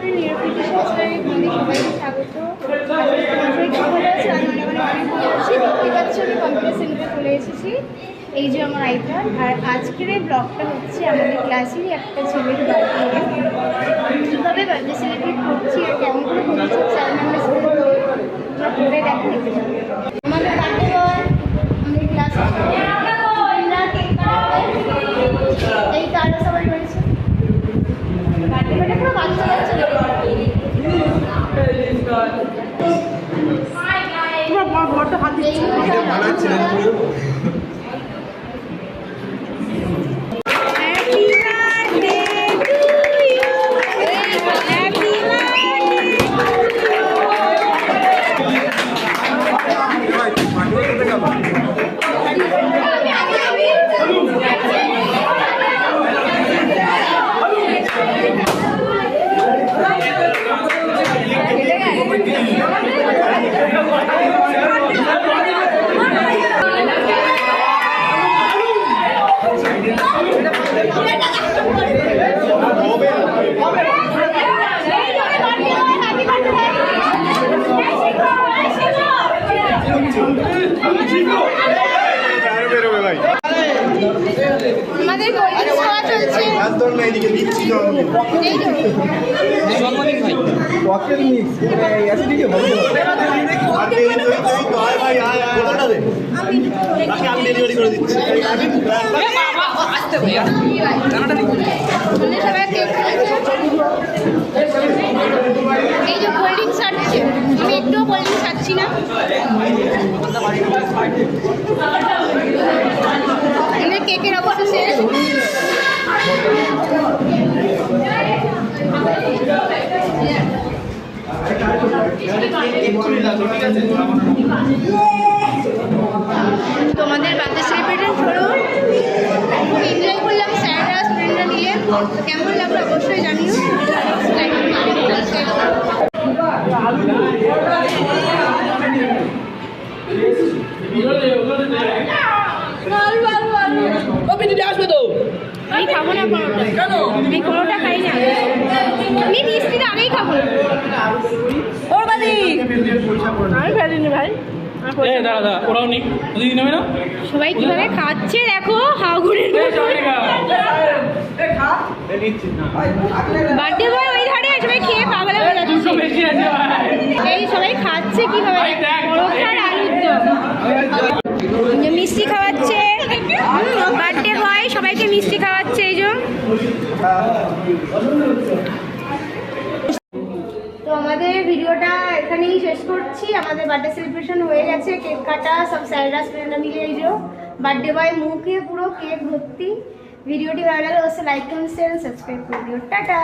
স্কুলের নিরপেক্ষ সংস্কারে তোমাদের সবাইকে স্বাগত। অনেক ভালো আছি। দেখতে পাচ্ছি আমি কম্পিউটার সেন্টারে চলে এসেছি। এই যে আমার আইপ্যাড। আর আজকের এই ব্লগটা হচ্ছে আমাদের ক্লাসেরই একটা ছেলের বার্থডে। কীভাবে বার্থডে সেলিব্রেট করছি আর কেমন করে করছি স্যার ম্যামের স্কুলে করে দেখতে পাবো। আমাদের বার্থডে বয় আমাদের ক্লাসে এই কারো সবাই রয়েছে। বার্থডে মানে পুরো বাচ্চা বাচ্চা আমাদের কোল্ড খাওয়া চলছে। জন্মদিন ভাই পকেট মিক্স অ্যাসিডিটি হবে আমি ডেলিভারি করে দিচ্ছি। আসতে ভাইয়া সবাই কেক এই যে কোল্ড ড্রিঙ্কস খাচ্ছে, আমি একটুও কোল্ড ড্রিঙ্কস খাচ্ছি না। কেকের অবস্থা শেষ। তোমাদের বার্থডে সেলিব্রেশন হলো, খুব এনজয় করলাম স্যাররা স্টুডেন্টরা মিলে। কেমন লাগলো অবশ্যই জানিও। আমি খাবো না পরোটা, আমি পরোটা খাই না, আমি মিষ্টিটা আগেই খাবো। ওর বাদি আমি ফেলিনি ভাই। সবাই কিভাবে খাচ্ছে দেখো, হাগুড়ের বার্থডে বয় ওই ধারে সবাই খেয়ে পাগলা হয়ে যাচ্ছে। এই সবাই খাচ্ছে কিভাবে, পরোটার আলুর দম, মিষ্টি খাওয়াচ্ছে বার্থডে বয়, সবাইকে মিষ্টি খাওয়াচ্ছে। এই যে তো আমাদের ভিডিওটা এখানেই শেষ করছি। আমাদের বার্থডে সেলিব্রেশন হয়ে গেছে, কেক কাটা, সব স্যাররা স্টুডেন্টরা মিলে এই যে বার্থডে বয় মুখে পুরো কেক ভর্তি। ভিডিওটি ভালো লাগলে অবশ্যই লাইক কমেন্ট শেয়ার সাবস্ক্রাইব করে দিও। টাটা।